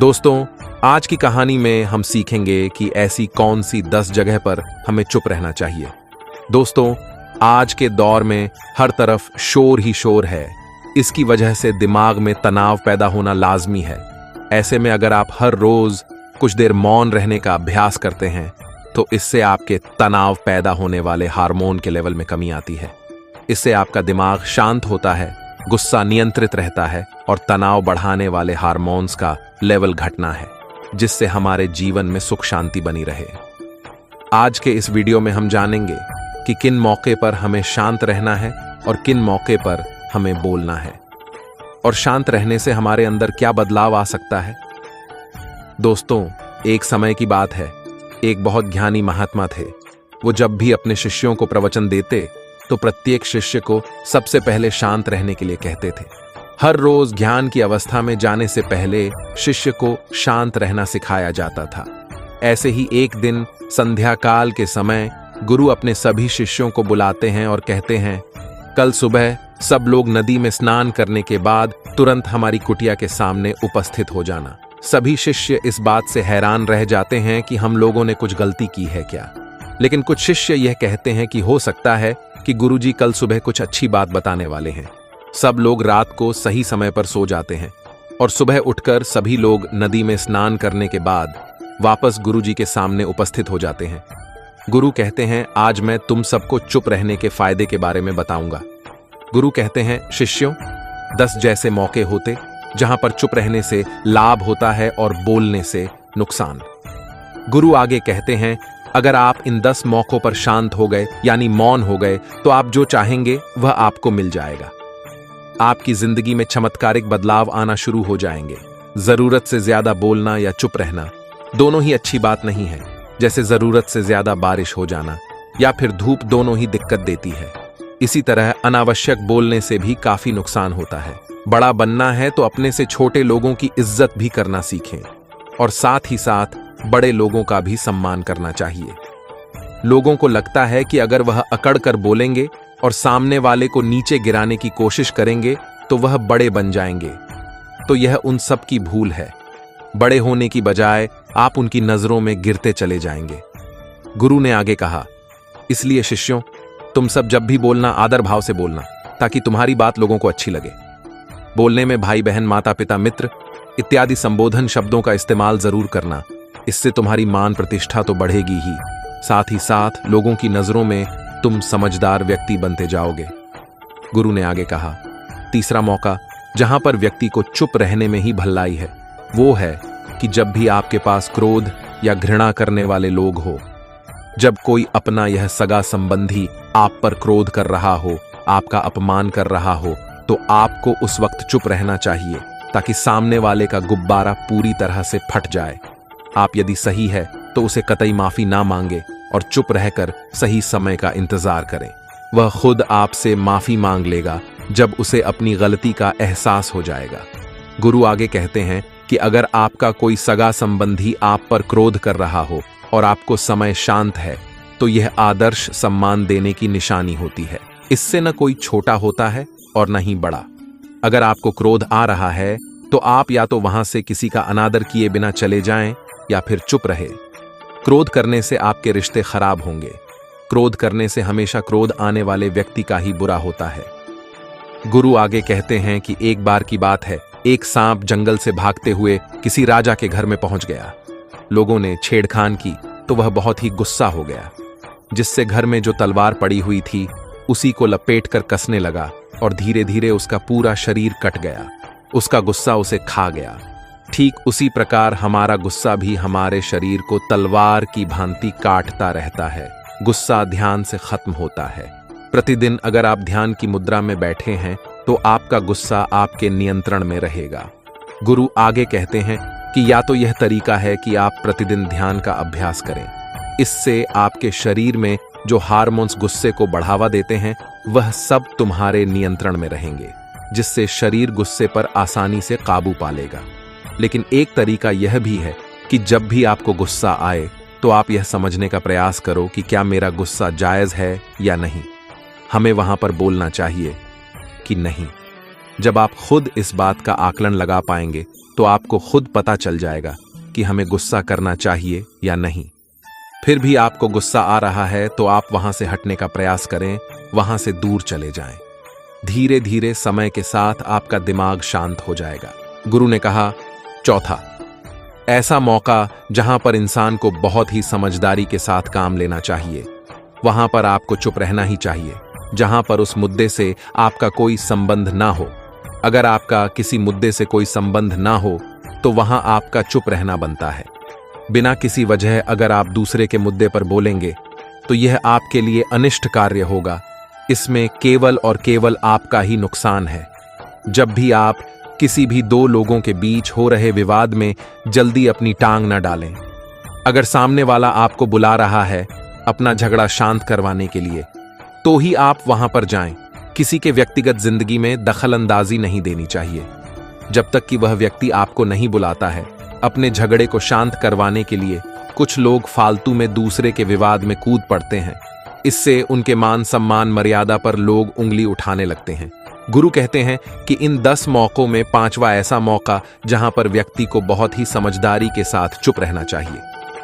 दोस्तों, आज की कहानी में हम सीखेंगे कि ऐसी कौन सी 10 जगह पर हमें चुप रहना चाहिए। दोस्तों, आज के दौर में हर तरफ शोर ही शोर है। इसकी वजह से दिमाग में तनाव पैदा होना लाजमी है। ऐसे में अगर आप हर रोज कुछ देर मौन रहने का अभ्यास करते हैं तो इससे आपके तनाव पैदा होने वाले हार्मोन के लेवल में कमी आती है। इससे आपका दिमाग शांत होता है, गुस्सा नियंत्रित रहता है और तनाव बढ़ाने वाले हार्मोन्स का लेवल घटना है, जिससे हमारे जीवन में सुख शांति बनी रहे। आज के इस वीडियो में हम जानेंगे कि किन मौके पर हमें शांत रहना है और किन मौके पर हमें बोलना है, और शांत रहने से हमारे अंदर क्या बदलाव आ सकता है। दोस्तों, एक समय की बात है, एक बहुत ज्ञानी महात्मा थे। वो जब भी अपने शिष्यों को प्रवचन देते तो प्रत्येक शिष्य को सबसे पहले शांत रहने के लिए कहते थे। हर रोज ज्ञान की अवस्था में जाने से पहले शिष्य को शांत रहना सिखाया जाता था। ऐसे ही एक दिन संध्या काल के समय गुरु अपने सभी शिष्यों को बुलाते हैं और कहते हैं, कल सुबह सब लोग नदी में स्नान करने के बाद तुरंत हमारी कुटिया के सामने उपस्थित हो जाना। सभी शिष्य इस बात से हैरान रह जाते हैं कि हम लोगों ने कुछ गलती की है क्या। लेकिन कुछ शिष्य यह कहते हैं कि हो सकता है कि गुरुजी कल सुबह कुछ अच्छी बात बताने वाले हैं। सब लोग रात को सही समय पर सो जाते हैं और सुबह उठकर सभी लोग नदी में स्नान करने के बाद वापस गुरुजी के सामने उपस्थित हो जाते हैं। गुरु कहते हैं, आज मैं तुम सबको चुप रहने के फायदे के बारे में बताऊंगा। गुरु कहते हैं, शिष्यों, 10 जैसे मौके होते जहां पर चुप रहने से लाभ होता है और बोलने से नुकसान। गुरु आगे कहते हैं, अगर आप इन 10 मौकों पर शांत हो गए यानी मौन हो गए तो आप जो चाहेंगे वह आपको मिल जाएगा। आपकी जिंदगी में चमत्कारिक बदलाव आना शुरू हो जाएंगे। जरूरत से ज्यादा बोलना या चुप रहना दोनों ही अच्छी बात नहीं है। जैसे जरूरत से ज्यादा बारिश हो जाना या फिर धूप दोनों ही दिक्कत देती है। इसी तरह अनावश्यक बोलने से भी काफी नुकसान होता है। बड़ा बनना है तो अपने से छोटे लोगों की इज्जत भी करना सीखें और साथ ही साथ बड़े लोगों का भी सम्मान करना चाहिए। लोगों को लगता है कि अगर वह अकड़ कर बोलेंगे और सामने वाले को नीचे गिराने की कोशिश करेंगे तो वह बड़े बन जाएंगे, तो यह उन सब की भूल है। बड़े होने की बजाय आप उनकी नजरों में गिरते चले जाएंगे। गुरु ने आगे कहा, इसलिए शिष्यों, तुम सब जब भी बोलना आदर भाव से बोलना ताकि तुम्हारी बात लोगों को अच्छी लगे। बोलने में भाई बहन, माता पिता, मित्र इत्यादि संबोधन शब्दों का इस्तेमाल जरूर करना। इससे तुम्हारी मान प्रतिष्ठा तो बढ़ेगी ही, साथ ही साथ लोगों की नजरों में तुम समझदार व्यक्ति बनते जाओगे। गुरु ने आगे कहा, तीसरा मौका जहां पर व्यक्ति को चुप रहने में ही भलाई है वो है कि जब भी आपके पास क्रोध या घृणा करने वाले लोग हो। जब कोई अपना यह सगा संबंधी आप पर क्रोध कर रहा हो, आपका अपमान कर रहा हो, तो आपको उस वक्त चुप रहना चाहिए ताकि सामने वाले का गुब्बारा पूरी तरह से फट जाए। आप यदि सही है तो उसे कतई माफी ना मांगे और चुप रहकर सही समय का इंतजार करें। वह खुद आपसे माफी मांग लेगा जब उसे अपनी गलती का एहसास हो जाएगा। गुरु आगे कहते हैं कि अगर आपका कोई सगा संबंधी आप पर क्रोध कर रहा हो और आपको समय शांत है तो यह आदर्श सम्मान देने की निशानी होती है। इससे न कोई छोटा होता है और न ही बड़ा। अगर आपको क्रोध आ रहा है तो आप या तो वहां से किसी का अनादर किए बिना चले जाएं या फिर चुप रहे। क्रोध करने से आपके रिश्ते खराब होंगे। क्रोध करने से हमेशा क्रोध आने वाले व्यक्ति का ही बुरा होता है। गुरु आगे कहते हैं कि एक बार की बात है, एक सांप जंगल से भागते हुए किसी राजा के घर में पहुंच गया। लोगों ने छेड़खान की तो वह बहुत ही गुस्सा हो गया, जिससे घर में जो तलवार पड़ी हुई थी उसी को लपेटकर कसने लगा और धीरे धीरे उसका पूरा शरीर कट गया। उसका गुस्सा उसे खा गया। ठीक उसी प्रकार हमारा गुस्सा भी हमारे शरीर को तलवार की भांति काटता रहता है। गुस्सा ध्यान से खत्म होता है। प्रतिदिन अगर आप ध्यान की मुद्रा में बैठे हैं तो आपका गुस्सा आपके नियंत्रण में रहेगा। गुरु आगे कहते हैं कि या तो यह तरीका है कि आप प्रतिदिन ध्यान का अभ्यास करें। इससे आपके शरीर में जो हार्मोन्स गुस्से को बढ़ावा देते हैं वह सब तुम्हारे नियंत्रण में रहेंगे, जिससे शरीर गुस्से पर आसानी से काबू पा लेगा। लेकिन एक तरीका यह भी है कि जब भी आपको गुस्सा आए तो आप यह समझने का प्रयास करो कि क्या मेरा गुस्सा जायज है या नहीं। हमें वहां पर बोलना चाहिए कि नहीं। जब आप खुद इस बात का आकलन लगा पाएंगे तो तो आपको खुद पता चल जाएगा कि हमें गुस्सा करना चाहिए या नहीं। फिर भी आपको गुस्सा आ रहा है तो आप वहां से हटने का प्रयास करें, वहां से दूर चले जाएं। धीरे धीरे समय के साथ आपका दिमाग शांत हो जाएगा। गुरु ने कहा, चौथा, ऐसा मौका जहां पर इंसान को बहुत ही समझदारी के साथ काम लेना चाहिए, वहां पर आपको चुप रहना ही चाहिए। जहां पर उस मुद्दे से आपका कोई संबंध ना हो। अगर आपका किसी मुद्दे से कोई संबंध ना हो तो वहां आपका चुप रहना बनता है। बिना किसी वजह अगर आप दूसरे के मुद्दे पर बोलेंगे तो यह आपके लिए अनिष्ट कार्य होगा। इसमें केवल और केवल आपका ही नुकसान है। जब भी आप किसी भी दो लोगों के बीच हो रहे विवाद में जल्दी अपनी टांग न डालें। अगर सामने वाला आपको बुला रहा है अपना झगड़ा शांत करवाने के लिए, तो ही आप वहां पर जाएं। किसी के व्यक्तिगत जिंदगी में दखल अंदाजी नहीं देनी चाहिए। जब तक कि वह व्यक्ति आपको नहीं बुलाता है अपने झगड़े को शांत करवाने के लिए, कुछ लोग फालतू में दूसरे के विवाद में कूद पड़ते हैं। इससे उनके मान सम्मान मर्यादा पर लोग उंगली उठाने लगते हैं। गुरु कहते हैं कि इन 10 मौकों में 5वां ऐसा मौका जहां पर व्यक्ति को बहुत ही समझदारी के साथ चुप रहना चाहिए।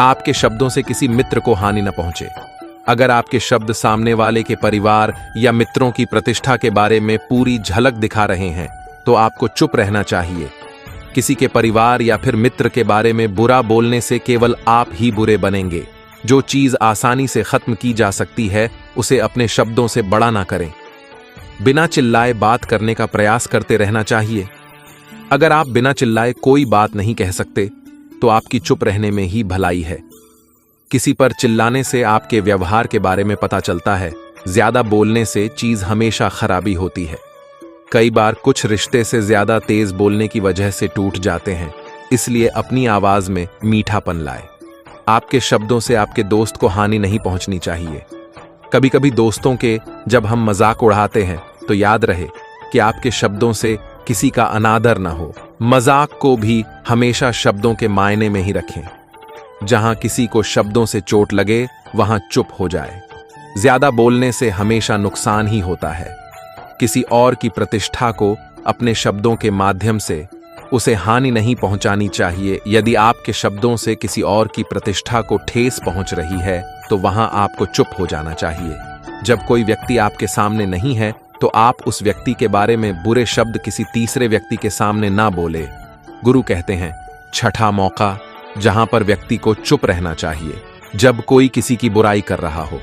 आपके शब्दों से किसी मित्र को हानि न पहुंचे। अगर आपके शब्द सामने वाले के परिवार या मित्रों की प्रतिष्ठा के बारे में पूरी झलक दिखा रहे हैं तो आपको चुप रहना चाहिए। किसी के परिवार या फिर मित्र के बारे में बुरा बोलने से केवल आप ही बुरे बनेंगे। जो चीज आसानी से खत्म की जा सकती है उसे अपने शब्दों से बड़ा ना करें। बिना चिल्लाए बात करने का प्रयास करते रहना चाहिए। अगर आप बिना चिल्लाए कोई बात नहीं कह सकते तो आपकी चुप रहने में ही भलाई है। किसी पर चिल्लाने से आपके व्यवहार के बारे में पता चलता है। ज्यादा बोलने से चीज हमेशा खराबी होती है। कई बार कुछ रिश्ते से ज्यादा तेज बोलने की वजह से टूट जाते हैं। इसलिए अपनी आवाज में मीठापन लाए। आपके शब्दों से आपके दोस्त को हानि नहीं पहुंचनी चाहिए। कभी कभी दोस्तों के जब हम मजाक उड़ाते हैं तो याद रहे कि आपके शब्दों से किसी का अनादर न हो। मजाक को भी हमेशा शब्दों के मायने में ही रखें। जहां किसी को शब्दों से चोट लगे वहां चुप हो जाए। ज्यादा बोलने से हमेशा नुकसान ही होता है। किसी और की प्रतिष्ठा को अपने शब्दों के माध्यम से उसे हानि नहीं पहुंचानी चाहिए। यदि आपके शब्दों से किसी और की प्रतिष्ठा को ठेस पहुंच रही है तो वहां आपको चुप हो जाना चाहिए। जब कोई व्यक्ति आपके सामने नहीं है तो आप उस व्यक्ति के बारे में बुरे शब्द किसी तीसरे व्यक्ति के सामने ना बोले। गुरु कहते हैं, छठा मौका जहां पर व्यक्ति को चुप रहना चाहिए, जब कोई किसी की बुराई कर रहा हो।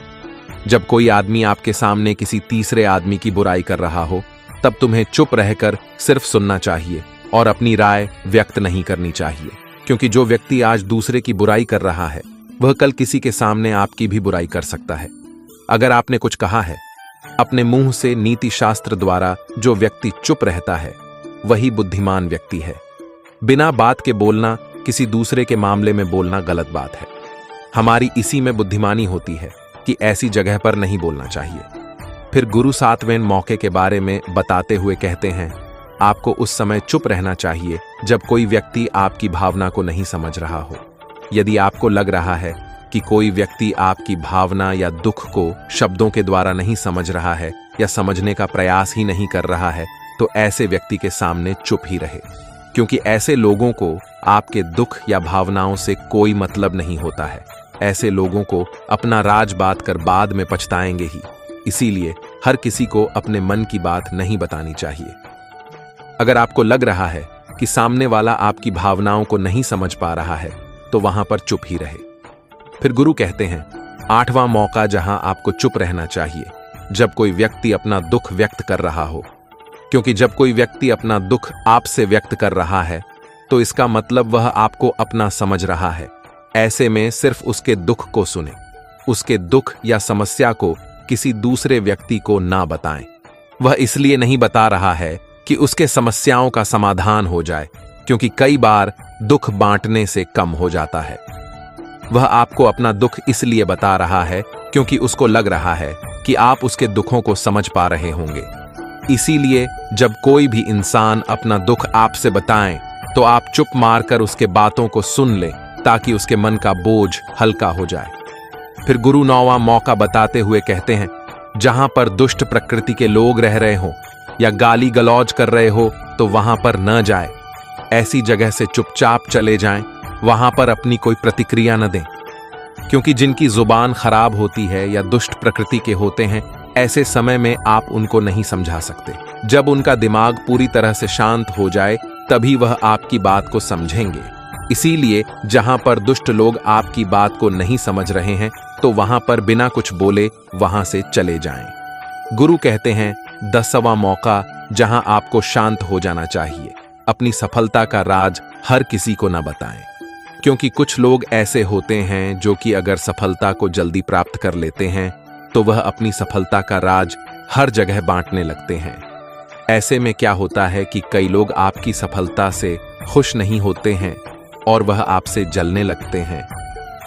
जब कोई आदमी आपके सामने किसी तीसरे आदमी की बुराई कर रहा हो तब तुम्हें चुप रहकर सिर्फ सुनना चाहिए और अपनी राय व्यक्त नहीं करनी चाहिए। क्योंकि जो व्यक्ति आज दूसरे की बुराई कर रहा है वह कल किसी के सामने आपकी भी बुराई कर सकता है। अगर आपने कुछ कहा है, अपने मुंह से नीति शास्त्र द्वारा जो व्यक्ति चुप रहता है वही बुद्धिमान व्यक्ति है। बिना बात के बोलना, किसी दूसरे के मामले में बोलना गलत बात है। हमारी इसी में बुद्धिमानी होती है कि ऐसी जगह पर नहीं बोलना चाहिए। फिर गुरु 7वें मौके के बारे में बताते हुए कहते हैं, आपको उस समय चुप रहना चाहिए जब कोई व्यक्ति आपकी भावना को नहीं समझ रहा हो। यदि आपको लग रहा है कि कोई व्यक्ति आपकी भावना या दुख को शब्दों के द्वारा नहीं समझ रहा है या समझने का प्रयास ही नहीं कर रहा है तो ऐसे व्यक्ति के सामने चुप ही रहे। क्योंकि ऐसे लोगों को आपके दुख या भावनाओं से कोई मतलब नहीं होता है। ऐसे लोगों को अपना राज बात कर बाद में पछताएंगे ही। इसीलिए हर किसी को अपने मन की बात नहीं बतानी चाहिए। अगर आपको लग रहा है कि सामने वाला आपकी भावनाओं को नहीं समझ पा रहा है तो वहां पर चुप ही रहे। फिर गुरु कहते हैं, 8वां मौका जहां आपको चुप रहना चाहिए, जब कोई व्यक्ति अपना दुख व्यक्त कर रहा हो। क्योंकि जब कोई व्यक्ति अपना दुख आपसे व्यक्त कर रहा है तो इसका मतलब वह आपको अपना समझ रहा है। ऐसे में सिर्फ उसके दुख को सुने। उसके दुख या समस्या को किसी दूसरे व्यक्ति को ना बताएं। वह इसलिए नहीं बता रहा है कि उसके समस्याओं का समाधान हो जाए, क्योंकि कई बार दुख बांटने से कम हो जाता है। वह आपको अपना दुख इसलिए बता रहा है क्योंकि उसको लग रहा है कि आप उसके दुखों को समझ पा रहे होंगे। इसीलिए जब कोई भी इंसान अपना दुख आपसे बताएं तो आप चुप मारकर उसके बातों को सुन लें ताकि उसके मन का बोझ हल्का हो जाए। फिर गुरु 9वां मौका बताते हुए कहते हैं, जहां पर दुष्ट प्रकृति के लोग रह रहे हो या गाली गलौज कर रहे हो तो वहां पर न जाए। ऐसी जगह से चुपचाप चले जाएं, वहां पर अपनी कोई प्रतिक्रिया न दें, क्योंकि जिनकी जुबान खराब होती है या दुष्ट प्रकृति के होते हैं, ऐसे समय में आप उनको नहीं समझा सकते। जब उनका दिमाग पूरी तरह से शांत हो जाए तभी वह आपकी बात को समझेंगे। इसीलिए जहां पर दुष्ट लोग आपकी बात को नहीं समझ रहे हैं तो वहां पर बिना कुछ बोले वहां से चले जाएं। गुरु कहते हैं 10वां मौका जहां आपको शांत हो जाना चाहिए। अपनी सफलता का राज हर किसी को न बताएं, क्योंकि कुछ लोग ऐसे होते हैं जो कि अगर सफलता को जल्दी प्राप्त कर लेते हैं तो वह अपनी सफलता का राज हर जगह बांटने लगते हैं। ऐसे में क्या होता है कि कई लोग आपकी सफलता से खुश नहीं होते हैं और वह आपसे जलने लगते हैं,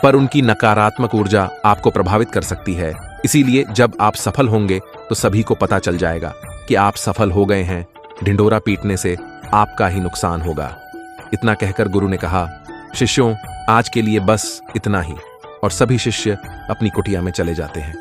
पर उनकी नकारात्मक ऊर्जा आपको प्रभावित कर सकती है। इसीलिए जब आप सफल होंगे तो सभी को पता चल जाएगा कि आप सफल हो गए हैं। ढिंढोरा पीटने से आपका ही नुकसान होगा। इतना कहकर गुरु ने कहा, शिष्यों, आज के लिए बस इतना ही। और सभी शिष्य अपनी कुटिया में चले जाते हैं।